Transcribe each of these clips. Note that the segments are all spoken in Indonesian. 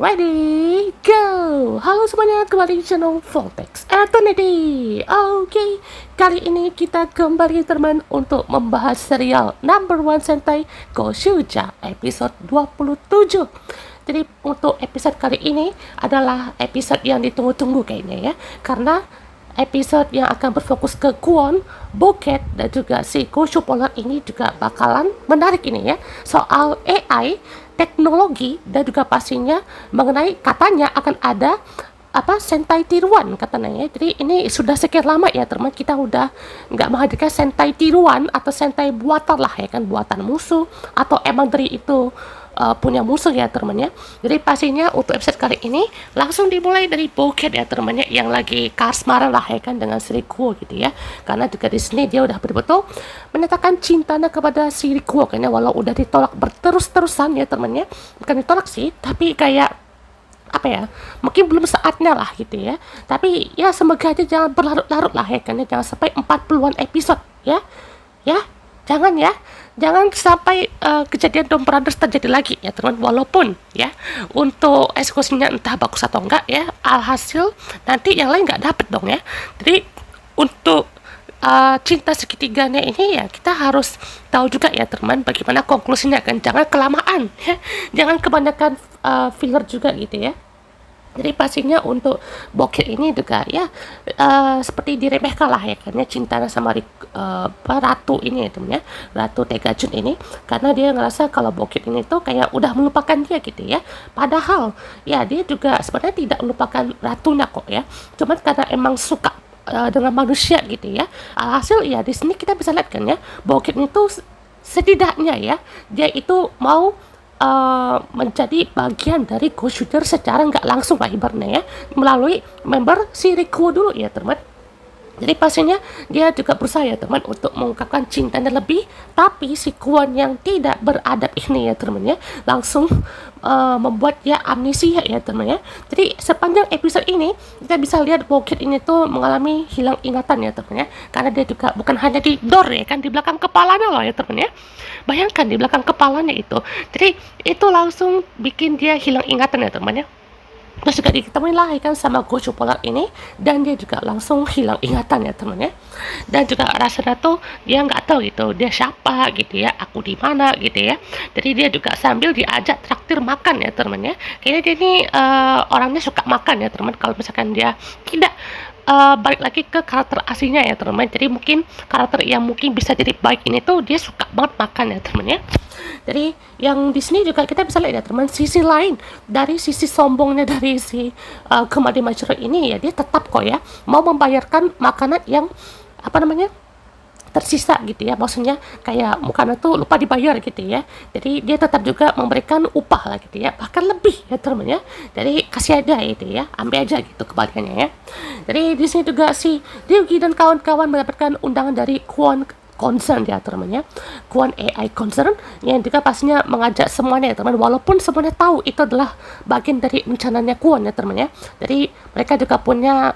ready, go! Halo semuanya, kembali di channel Voltex Eternity. Oke, kali ini kita kembali teman untuk membahas serial number one Sentai Goshuja episode 27. Jadi untuk episode kali ini adalah episode yang ditunggu-tunggu kayaknya ya, karena episode yang akan berfokus ke Kwon, Boket, dan juga si Goshu Polar ini juga bakalan menarik ini ya, soal AI, teknologi, dan juga pastinya mengenai katanya akan ada Sentai tiruan katanya ya. Jadi ini sudah sekian lama ya teman, kita udah nggak menghadirkan Sentai tiruan atau Sentai buatan lah ya kan, buatan musuh atau emang dari itu punya musuh ya temannya. Jadi pastinya untuk episode kali ini langsung dimulai dari Boket ya temannya, yang lagi kasmaran lah ya kan dengan si Rikuo gitu ya, karena juga di sini dia udah betul-betul menyatakan cintanya kepada si Rikuo kayaknya, walau udah ditolak berterus-terusan ya temannya. Bukan ditolak sih, tapi kayak mungkin belum saatnya lah gitu ya. Tapi ya semoga aja jangan berlarut-larut lah ya kan, jangan sampai 40-an episode ya jangan sampai kejadian Dom Brothers terjadi lagi ya teman. Walaupun ya untuk eksekusinya entah bagus atau enggak ya, alhasil nanti yang lain nggak dapet dong ya. Jadi untuk cinta segitiganya ini ya kita harus tahu juga ya teman, bagaimana konklusinya kan. Jangan kelamaan ya, jangan kebanyakan filler juga gitu ya. Jadi pastinya untuk Boket ini juga ya seperti diremehkan lah ya, karena cintanya sama Ratu ini ya temen ya, Ratu Tegajun ini, karena dia ngerasa kalau Boket ini tuh kayak udah melupakan dia gitu ya. Padahal ya dia juga sebenarnya tidak melupakan ratunya kok ya, cuman karena emang suka dengan manusia gitu ya. Alhasil ya di sini kita bisa lihat kan ya, Boket itu setidaknya ya dia itu mau menjadi bagian dari Goshuder secara nggak langsung lah ibaratnya ya, melalui member si Rikuo dulu ya teman. Jadi pastinya dia juga berusaha ya teman untuk mengungkapkan cintanya lebih, tapi si Kwon yang tidak beradab ini ya teman ya langsung membuat dia amnesia ya teman ya. Jadi sepanjang episode ini kita bisa lihat Boket ini tuh mengalami hilang ingatan ya teman ya, karena dia juga bukan hanya di door ya kan, di belakang kepalanya loh ya teman ya. Bayangkan di belakang kepalanya itu, jadi itu langsung bikin dia hilang ingatan ya teman ya. Terus juga diketemuin lah kan sama Goshu Polar ini, dan dia juga langsung hilang ingatan ya teman ya. Dan juga rasanya tuh dia nggak tahu gitu dia siapa gitu ya, aku di mana gitu ya. Jadi dia juga sambil diajak traktir makan ya teman ya. Kayaknya dia ini orangnya suka makan ya teman, kalau misalkan dia tidak balik lagi ke karakter aslinya ya teman. Jadi mungkin karakter yang mungkin bisa jadi baik ini tuh dia suka banget makan ya teman ya. Jadi yang di sini juga kita bisa lihat ya teman, sisi lain dari sisi sombongnya dari si Komade Machiro ini ya, dia tetap kok ya mau membayarkan makanan yang tersisa gitu ya, maksudnya kayak makanan tuh lupa dibayar gitu ya. Jadi dia tetap juga memberikan upah lah gitu ya, bahkan lebih ya teman ya. Jadi kasih aja gitu ya, ambil aja gitu kebalikannya ya. Jadi di sini juga si Ryugi dan kawan-kawan mendapatkan undangan dari Kwon Concern ya teman-teman, Kwon AI Concern, yang juga pastinya mengajak semuanya ya teman, walaupun semuanya tahu itu adalah bagian dari rencananya Kwon ya teman ya. Jadi mereka juga punya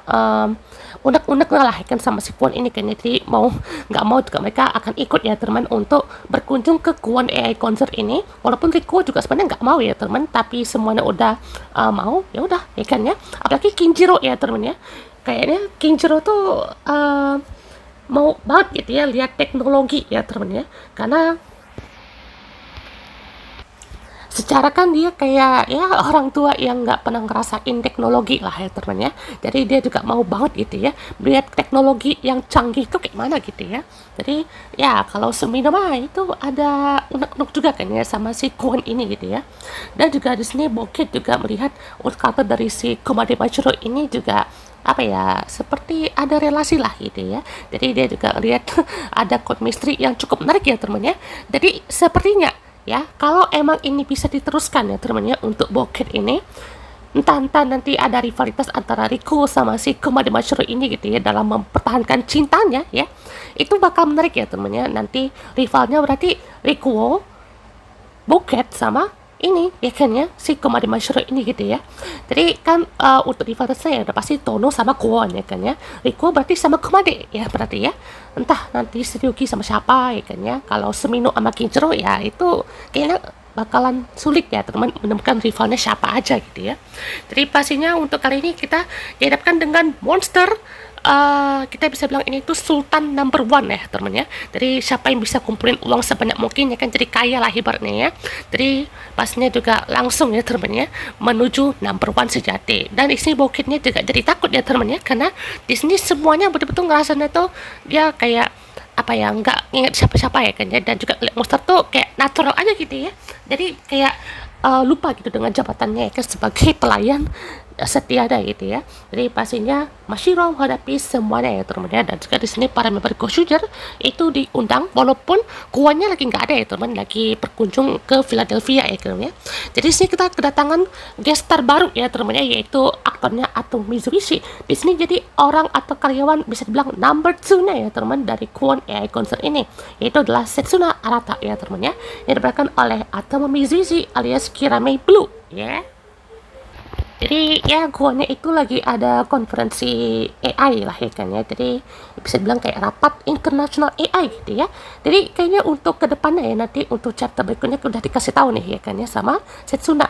unek-unek lah kan sama si Kwon ini kan. Jadi mau nggak mau juga mereka akan ikut ya teman untuk berkunjung ke Kwon AI Concert ini, walaupun Rikuo juga sebenarnya nggak mau ya teman, tapi semuanya udah mau ya udah ya kan ya. Apalagi Kinjiro ya teman ya, kayaknya Kinjiro tuh mau banget gitu ya lihat teknologi ya teman ya, karena secara kan dia kayak ya orang tua yang nggak pernah ngerasain teknologi lah ya teman ya. Jadi dia juga mau banget gitu ya lihat teknologi yang canggih itu kayak mana gitu ya. Jadi ya kalau Sumino mah itu ada unek-unek juga kan ya sama si Kwon ini gitu ya. Dan juga di sini Boket juga melihat karakter dari si Komade Machiro ini juga seperti ada relasi lah gitu ya. Jadi dia juga lihat ada code misteri yang cukup menarik ya teman ya. Jadi sepertinya ya kalau emang ini bisa diteruskan ya teman ya untuk Boket ini, entah nanti ada rivalitas antara Rikuo sama si Komade Machiro ini gitu ya dalam mempertahankan cintanya ya, itu bakal menarik ya teman ya. Nanti rivalnya berarti Rikuo, Boket sama ini ya kan ya si Komade Machiro ini gitu ya. Jadi kan untuk rivalitasnya ya udah pasti Tono sama Kwon ya kan ya. Rikuo berarti sama Komade ya berarti ya. Entah nanti Ryugi sama siapa ya kan ya. Kalau Sumino sama Kinjiro ya itu kayaknya bakalan sulit ya teman menemukan rivalnya siapa aja gitu ya. Jadi pastinya untuk kali ini kita dihadapkan dengan monster, kita bisa bilang ini tuh Sultan number one ya teman ya. Jadi siapa yang bisa kumpulin uang sebanyak mungkin ya kan jadi kaya lah ibaratnya ya. Jadi pastinya juga langsung ya teman ya menuju number one sejati. Dan di sini bokitnya juga jadi takut ya teman ya, karena di sini semuanya betul-betul ngerasanya tuh dia kayak apa ya, nggak ingat siapa-siapa ya kan ya, dan juga lihat monster tuh kayak natural aja gitu ya, jadi kayak lupa gitu dengan jabatannya ya kan sebagai pelayan setiada gitu ya. Jadi pastinya Mashiro menghadapi semuanya ya teman ya, dan juga di sini para member Ghost Shooter itu diundang walaupun kuannya lagi nggak ada ya teman, lagi berkunjung ke Philadelphia ya teman ya. Jadi sini kita kedatangan guest star baru ya teman ya, yaitu aktornya Ato Mizuishi. Di sini jadi orang atau karyawan bisa dibilang number 2-nya ya teman dari Kwon AI Concert ini, yaitu adalah Setsuna Arata ya teman ya, yang diperankan oleh Ato Mizuishi alias Kirame Blue ya. Jadi ya guanya itu lagi ada konferensi AI lah ya kan ya, jadi bisa bilang kayak rapat internasional AI gitu ya. Jadi kayaknya untuk kedepannya ya, nanti untuk chapter berikutnya udah dikasih tahu nih ya kan ya sama Setsuna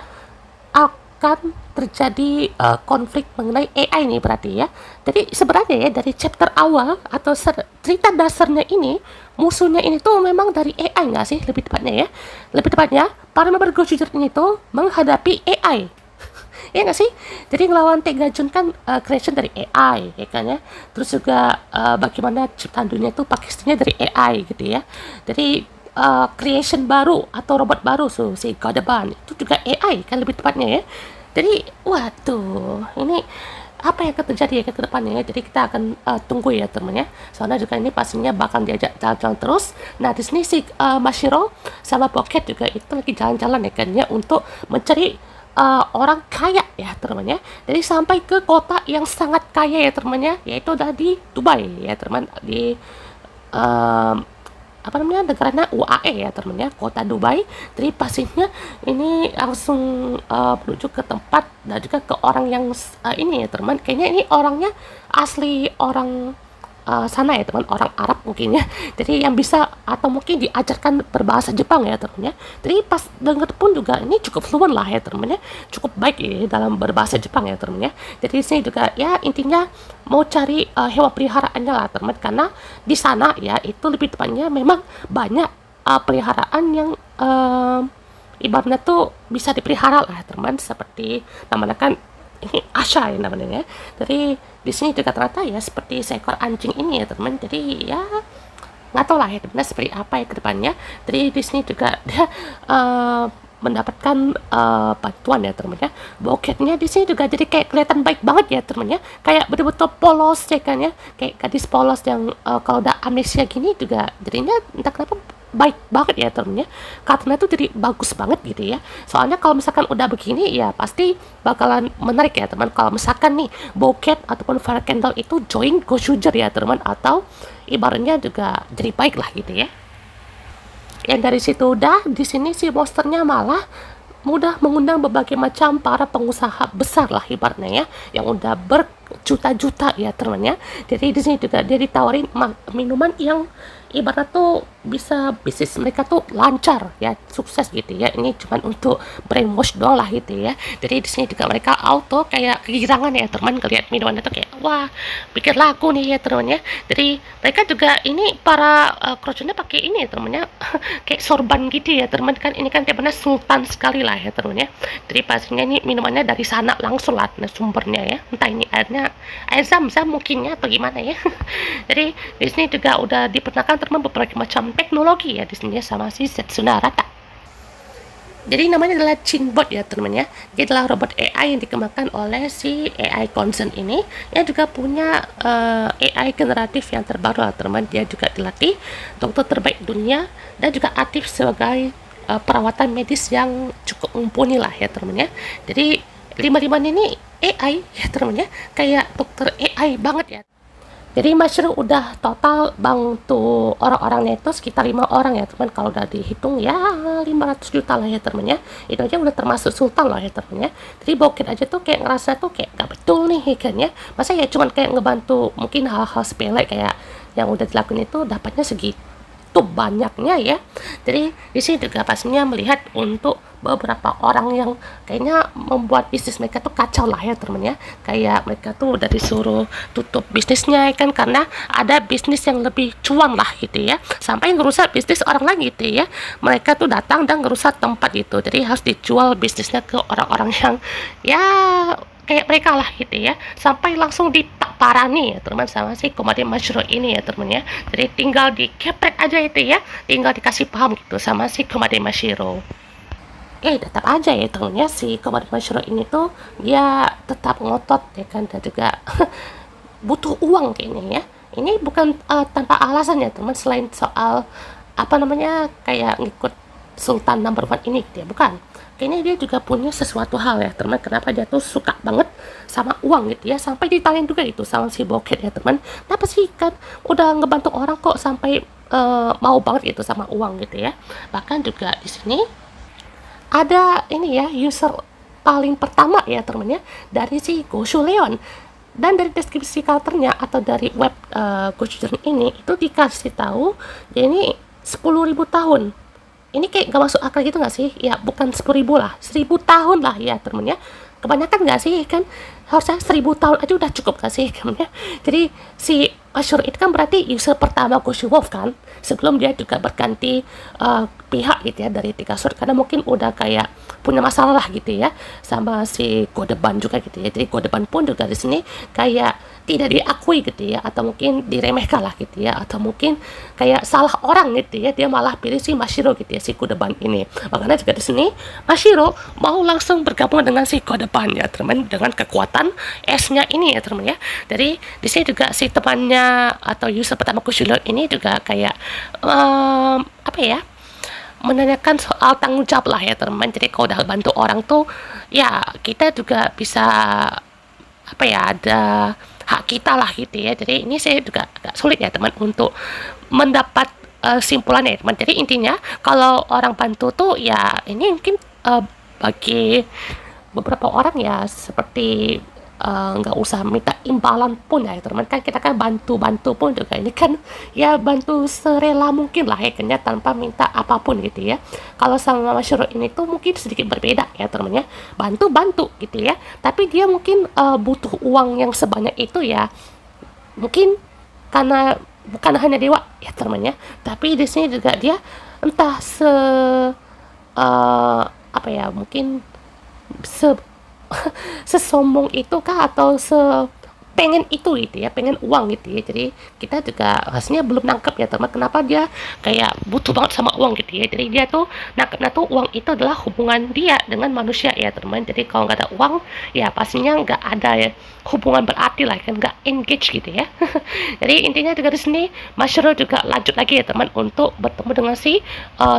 akan terjadi konflik mengenai AI nih berarti ya. Jadi sebenarnya ya dari chapter awal atau cerita dasarnya ini, musuhnya ini tuh memang dari AI nggak sih lebih tepatnya ya. Lebih tepatnya para member Ghost Shooter ini tuh menghadapi AI. Ya nggak sih? Jadi ngelawan Tegajun kan creation dari AI ya kan ya. Terus juga bagaimana ciptaan dunia itu pakai istrinya dari AI gitu ya. Jadi creation baru atau robot baru si Godaban itu juga AI kan lebih tepatnya ya. Jadi waduh, ini apa yang akan terjadi ya ke depannya ya. Jadi kita akan tunggu ya teman ya. Soalnya juga ini pastinya bakal diajak jalan-jalan terus. Nah di sini si Mashiro sama Pocket juga itu lagi jalan-jalan ya kan ya, untuk mencari orang kaya ya teman ya. Jadi sampai ke kota yang sangat kaya ya teman ya, yaitu ada di Dubai ya teman, di apa namanya negaranya UAE ya teman ya, kota Dubai. Jadi pastinya ini langsung menuju ke tempat dan juga ke orang yang ini ya teman, kayaknya ini orangnya asli orang sana ya teman, orang Arab mungkin ya. Jadi yang bisa atau mungkin diajarkan berbahasa Jepang ya teman ya. Jadi pas denger pun juga ini cukup fluent lah ya teman ya, cukup baik ya dalam berbahasa Jepang ya teman ya. Jadi sini juga ya intinya mau cari hewan peliharaannya lah teman, karena di sana ya itu lebih tepatnya memang banyak peliharaan yang ibaratnya tuh bisa dipelihara lah teman, seperti namanya kan ini Asha ya namanya ya. Jadi di sini juga ternyata ya seperti seekor anjing ini ya teman. Jadi ya nggak tahu lah ya teman seperti apa ya ke depannya. Jadi di sini juga dia mendapatkan bantuan ya teman ya. Boketnya di sini juga jadi kayak kelihatan baik banget ya teman ya, kayak betul-betul polos ya kan ya, kayak gadis polos yang kalau udah amnesia gini juga jadinya entah kenapa baik banget ya temennya, karena itu jadi bagus banget gitu ya. Soalnya kalau misalkan udah begini ya pasti bakalan menarik ya teman, kalau misalkan nih Boket ataupun Fire Candle itu join Ghost Shooter ya teman, atau ibaratnya juga jadi baik lah gitu ya. Yang dari situ udah di sini si monsternya malah mudah mengundang berbagai macam para pengusaha besar lah ibaratnya ya, yang udah berjuta-juta ya temannya. Jadi di sini juga dia ditawarin minuman yang ibarat tuh bisa bisnis mereka tuh lancar ya, sukses gitu ya. Ini cuman untuk brainwash doang lah gitu ya. Jadi di sini juga mereka auto kayak kegirangan ya teman, ngeliat minuman itu kayak wah pikir laku nih ya teman ya. Jadi mereka juga ini para kroconnya pakai ini ya temannya kayak sorban gitu ya teman, kan ini kan temannya sultan sekali lah ya teman ya. Jadi pastinya ini minumannya dari sana langsung lah sumbernya ya, entah ini air zam-zam mungkin ya atau gimana ya. Jadi di sini juga udah diperkenalkan teman berbagai macam teknologi ya di sini sama si Setsuna Arata. Jadi namanya adalah Chinbot ya teman ya. Dia adalah robot AI yang dikembangkan oleh si AI Concern ini, yang juga punya AI generatif yang terbaru lah teman. Dia juga dilatih dokter terbaik dunia dan juga aktif sebagai perawatan medis yang cukup mumpuni lah ya teman ya. Jadi lima-lima ini AI ya teman ya, kayak dokter AI banget ya. Jadi Mashiro udah total bantu orang-orangnya itu sekitar 5 orang ya teman, kalau udah dihitung ya 500 juta lah ya teman ya. Itu aja udah termasuk sultan lah ya teman ya. Jadi Boket aja tuh kayak ngerasa tuh kayak gak betul nih kan ya, masa ya cuman kayak ngebantu mungkin hal-hal sepele kayak yang udah dilakuin itu dapatnya segitu begitu banyaknya ya. Jadi di sini juga pastinya melihat untuk beberapa orang yang kayaknya membuat bisnis mereka tuh kacau lah ya teman ya, kayak mereka tuh udah disuruh tutup bisnisnya ya kan, karena ada bisnis yang lebih cuan lah gitu ya, sampai ngerusak bisnis orang lain gitu ya. Mereka tuh datang dan ngerusak tempat itu, jadi harus dijual bisnisnya ke orang-orang yang ya kayak mereka lah gitu ya, sampai langsung diparani ya teman sama si Komade Mashiro ini ya teman ya. Jadi tinggal dikepret aja itu ya, tinggal dikasih paham gitu sama si Komade Mashiro. Tetap aja ya teman ya, si Komade Mashiro ini tuh dia tetap ngotot ya kan, dan juga butuh uang kayaknya ya. Ini bukan tanpa alasan ya teman, selain soal apa namanya kayak ngikut Sultan number one ini gitu ya, bukan. Kayaknya dia juga punya sesuatu hal ya teman, kenapa dia tuh suka banget sama uang gitu ya, sampai ditanyain juga itu sama si Bokeh ya teman, kenapa sih kan udah ngebantu orang kok sampai mau banget itu sama uang gitu ya. Bahkan juga di sini ada ini ya, user paling pertama ya teman ya, dari si Goshu Leon. Dan dari deskripsi karakternya atau dari web Goshu ini itu dikasih tahu ya ini 10.000 tahun. Ini kayak gak masuk akal gitu gak sih? Ya bukan 10.000 lah, 1.000 tahun lah ya temen ya. Kebanyakan gak sih kan? Harusnya 1.000 tahun aja udah cukup gak sih temen ya? Jadi si Ashur itu kan berarti user pertama Goshu Wolf kan, sebelum dia juga berganti pihak gitu ya dari tiga sur, karena mungkin udah kayak punya masalah lah gitu ya sama si Godeban juga gitu ya. Jadi Godeban pun juga di sini kayak tidak diakui gitu ya, atau mungkin diremehkan lah gitu ya, atau mungkin kayak salah orang gitu ya, dia malah pilih si Mashiro gitu ya, si Godeban ini. Makanya juga di sini Mashiro mau langsung bergabung dengan si Godeban ya teman, dengan kekuatan S-nya ini ya teman ya. Jadi di sini juga si temannya atau user pertama Kushiro ini juga kayak apa ya, menanyakan soal tanggung jawab lah ya teman. Jadi kalau udah bantu orang tuh ya kita juga bisa apa ya, ada hak kita lah gitu ya. Jadi ini saya juga agak sulit ya teman untuk mendapat simpulannya ya teman. Jadi intinya kalau orang bantu tuh ya ini mungkin bagi beberapa orang ya seperti nggak usah minta imbalan pun ya teman, kan kita kan bantu pun juga ini kan ya bantu serela mungkin lah ya kan ya, tanpa minta apapun gitu ya. Kalau sama Mashiro ini tuh mungkin sedikit berbeda ya teman ya, bantu gitu ya, tapi dia mungkin butuh uang yang sebanyak itu ya, mungkin karena bukan hanya dewa ya teman ya, tapi di sini juga dia entah apa ya, mungkin sesombong itu kah, atau pengen itu gitu ya, pengen uang gitu ya. Jadi kita juga rasanya belum nangkep ya teman, kenapa dia kayak butuh banget sama uang gitu ya. Jadi dia tuh nangkepnya tuh uang itu adalah hubungan dia dengan manusia ya teman. Jadi kalau nggak ada uang ya pastinya nggak ada ya hubungan berarti lah kan, nggak engage gitu ya. Jadi intinya juga di sini Mashiro juga lanjut lagi ya teman untuk bertemu dengan si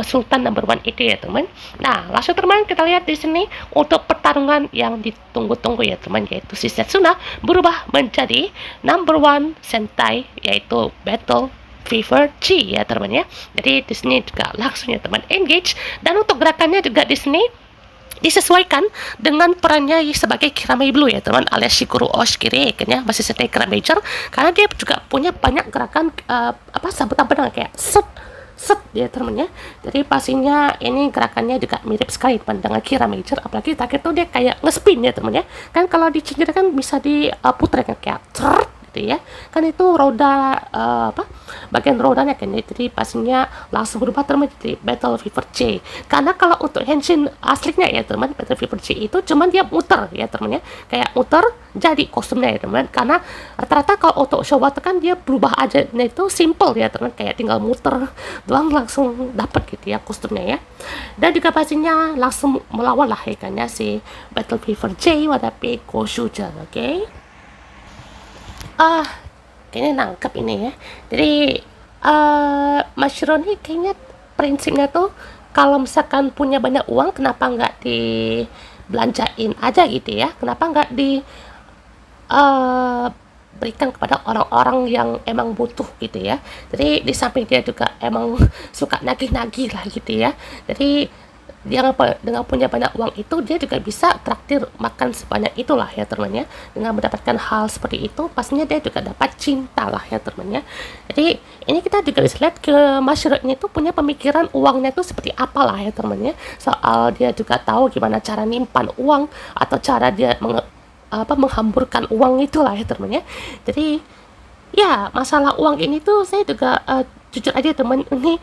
Sultan number one itu ya teman. Nah langsung teman kita lihat di sini untuk pertarungan yang ditunggu-tunggu ya teman, yaitu si Setsuna berubah menjadi number one Sentai, yaitu Battle Fever G ya teman ya. Jadi di sini juga langsung ya teman engage, dan untuk gerakannya juga di sini disesuaikan dengan perannya sebagai Kirame Blue ya teman, alias Shikuru Oshikiri kan ya, masih Sentai Grand Major, karena dia juga punya banyak gerakan sabetan pedang kayak set ya teman ya. Jadi pastinya ini gerakannya juga mirip sekali teman dengan Kira Major, apalagi terakhir tuh dia kayak ngespin ya teman ya. Kan kalau di Chinjira kan bisa diputar kan kayak gitu ya, kan itu roda bagian rodanya kan ya. Jadi pastinya langsung berubah teman jadi Battle Fever J, karena kalau untuk Henshin aslinya ya teman, Battle Fever J itu cuman dia muter ya teman ya, kayak muter jadi kostumnya ya teman. Karena rata-rata kalau untuk Showbattle kan dia berubah aja, nah itu simple ya teman, kayak tinggal muter doang langsung dapat gitu ya kostumnya ya. Dan juga pastinya langsung melawan lah ya kan ya si Battle Fever J menghadapi Goshuja. Oke. Kayaknya nangkep ini ya. Jadi Mashiro ini kayaknya prinsipnya tuh kalau misalkan punya banyak uang, kenapa nggak dibelanjain aja gitu ya, kenapa nggak berikan kepada orang-orang yang emang butuh gitu ya. Jadi di samping dia juga emang suka nagih-nagih lah gitu ya. Jadi dengan punya banyak uang itu dia juga bisa traktir makan sebanyak itulah ya teman-teman ya. Dengan mendapatkan hal seperti itu pastinya dia juga dapat cinta lah ya teman-teman ya. Jadi ini kita juga bisa lihat ke masyarakat itu punya pemikiran uangnya itu seperti apalah ya teman-teman ya. Soal dia juga tahu gimana cara nyimpan uang atau cara dia menghamburkan uang itulah ya teman-teman ya. Jadi ya masalah uang ini tuh saya juga jujur aja teman ini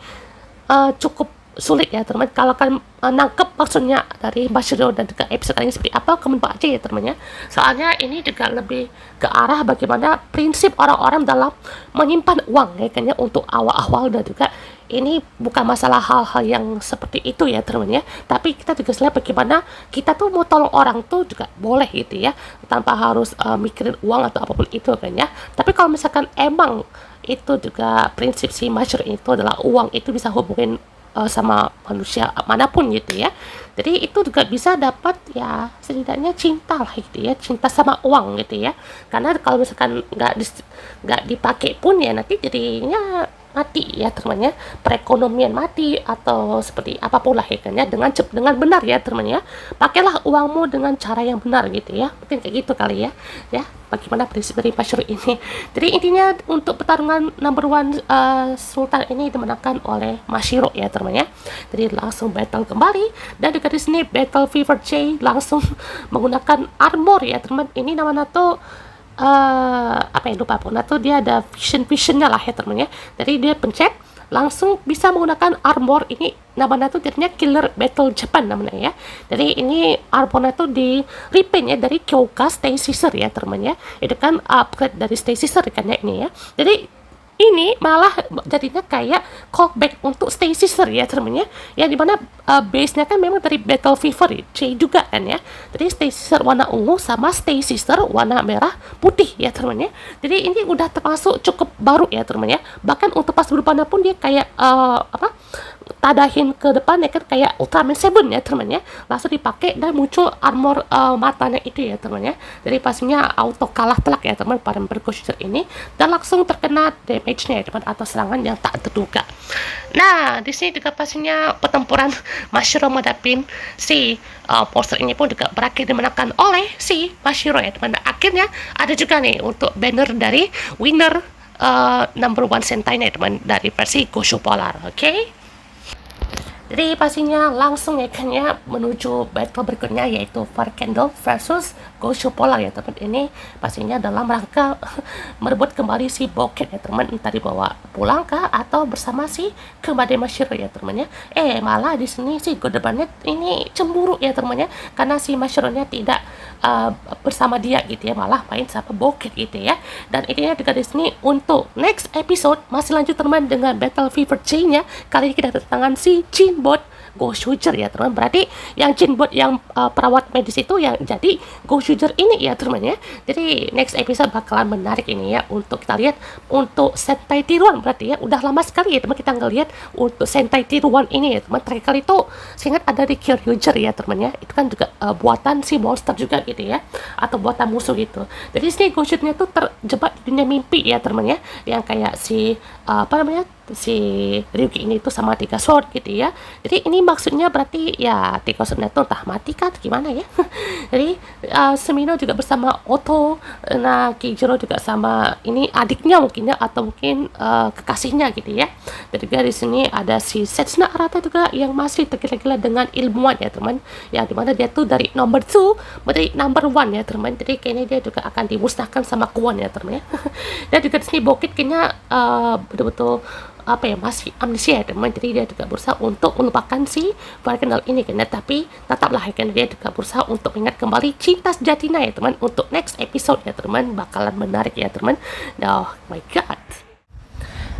cukup sulit ya teman. Kalau kalian nangkep maksudnya dari Bashiro dan juga episode ini seperti apa, komen aja ya teman ya. Soalnya ini juga lebih ke arah bagaimana prinsip orang-orang dalam menyimpan uang ya kan ya, untuk awal-awal, dan juga ini bukan masalah hal-hal yang seperti itu ya teman ya, tapi kita juga lihat bagaimana kita tuh mau tolong orang tuh juga boleh gitu ya, tanpa harus mikirin uang atau apapun itu kan ya. Tapi kalau misalkan emang itu juga prinsip si Bashiro itu adalah uang itu bisa hubungin sama manusia manapun gitu ya. Jadi itu juga bisa dapat ya setidaknya cinta lah gitu ya, cinta sama uang gitu ya. Karena kalau misalkan nggak dipakai pun ya nanti jadinya mati ya temannya, perekonomian mati atau seperti apapun lah ya kan ya, dengan benar ya teman ya. Pakailah uangmu dengan cara yang benar gitu ya, mungkin kayak gitu kali ya bagaimana prinsip dari Bashiro ini. Jadi intinya untuk pertarungan number one Sultan ini dimenangkan oleh Mashiro ya teman ya. Jadi langsung battle kembali, dan juga di sini Battle Fever J langsung menggunakan armor ya teman. Ini namanya tuh apa yang lupa pokoknya tuh dia ada visionnya lah ya teman ya. Jadi dia pencet langsung bisa menggunakan armor ini, namanya tuh jadinya Killer Battle Japan namanya ya. Jadi ini armornya tuh di repaint ya dari Kyoka Stay Scissor ya teman ya. Itu kan upgrade dari Stay Scissor kan ya ini ya. Jadi ini malah jadinya kayak callback untuk Stay Scissor ya teman ya. Yang dimana base-nya kan memang dari Battle Fever C juga kan ya. Jadi Stay Scissor warna ungu sama Stay Scissor warna merah putih ya teman ya. Jadi ini udah termasuk cukup baru ya teman ya. Bahkan untuk pas berdepannya pun dia kayak tadahin ke depan ya kan, kayak Ultraman 7 ya teman ya, langsung dipakai dan muncul armor matanya itu ya teman ya. Jadi pastinya auto kalah telak ya teman pada Ghost ini, dan langsung terkena damage-nya ya teman, atau serangan yang tak terduga. Nah di sini juga pastinya pertempuran Mashiro menghadapin si monster ini pun juga berakhir dimenangkan oleh si Mashiro ya teman. Akhirnya ada juga nih untuk banner dari winner number one Sentai ya teman, dari versi Gosho Polar. Oke? Jadi pastinya langsung ya kan ya menuju battle berikutnya, yaitu Fire Candle versus Gosho Polar ya teman. Ini pastinya dalam rangka merebut kembali si Boket ya teman, entah dibawa pulang kah atau bersama si Kemade Mashiro ya teman ya. Malah di sini si Godebannya ini cemburu ya teman ya, karena si Mashiro-nya tidak bersama dia gitu ya, malah main sama Boket gitu ya. Dan ini juga di sini untuk next episode masih lanjut teman dengan Battle Fever J-nya. Kali ini kita kedatangan si Jinbot Goshuger ya teman. Berarti yang Jinbot yang perawat medis itu yang jadi Goshuger ini ya teman ya. Jadi next episode bakalan menarik ini ya untuk kita lihat untuk Sentai tiruan. Berarti ya udah lama sekali ya teman kita ngelihat untuk Sentai tiruan ini ya teman. Terakhir kali itu seingat ada di Kyoryuger ya teman ya. Itu kan juga buatan si monster juga gitu ya, atau buatan musuh gitu. Jadi sini Goshugernya tuh terjebak di dunia mimpi ya teman ya, yang kayak si si Ryuki ini tuh sama Tiga Sword gitu ya. Jadi ini maksudnya berarti ya Tiga Swordnya tuh entah mati kan gimana ya. Jadi Sumino juga bersama Oto, nah Kijiro juga sama ini adiknya mungkin ya, atau mungkin kekasihnya gitu ya. Dan juga di sini ada si Setsuna Arata juga yang masih tergila-gila dengan ilmuwan ya teman, yang dimana dia tuh dari number 2 menjadi number 1 ya teman. Jadi kayaknya dia juga akan dimusnahkan sama Kuon ya teman ya. Dan juga di sini Bokit kayaknya betul-betul masih amnesia ya teman. Jadi dia juga berusaha untuk melupakan si Fire Candle ini kan, tapi tetaplah ya kan dia juga berusaha untuk mengingat kembali cinta sejatinya ya teman. Untuk next episode ya teman bakalan menarik ya teman. Oh my god.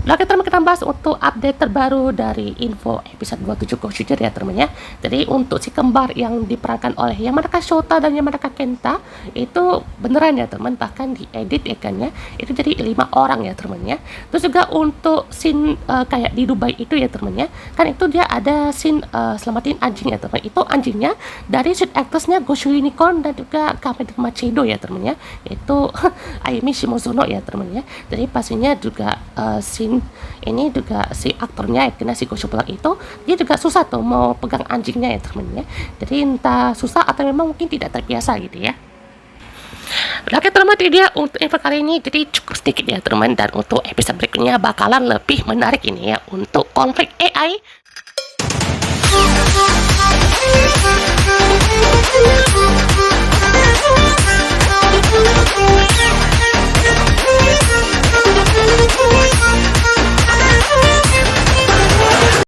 Oke teman, kita bahas untuk update terbaru dari info episode 27 Goshuger ya teman ya. Jadi untuk si kembar yang diperankan oleh Yamanaka Shota dan Yamanaka Kenta itu beneran ya teman, bahkan diedit ya kan ya, itu jadi 5 orang ya teman ya. Terus juga untuk scene kayak di Dubai itu ya teman ya, kan itu dia ada scene selamatin anjing ya teman. Itu anjingnya dari shoot actressnya Goshu Unicorn dan juga Kamen Macedo ya teman ya, itu Ayumi Shimozuno ya teman ya. Jadi pastinya juga scene teman-teman. Ini juga si aktornya ya, kena si Gosipulak itu dia juga susah tuh mau pegang anjingnya ya teman ya. Jadi entah susah atau memang mungkin tidak terbiasa gitu ya. Oke teman, itu dia untuk info kali ini. Jadi cukup sedikit ya teman, dan untuk episode berikutnya bakalan lebih menarik ini ya untuk konflik AI.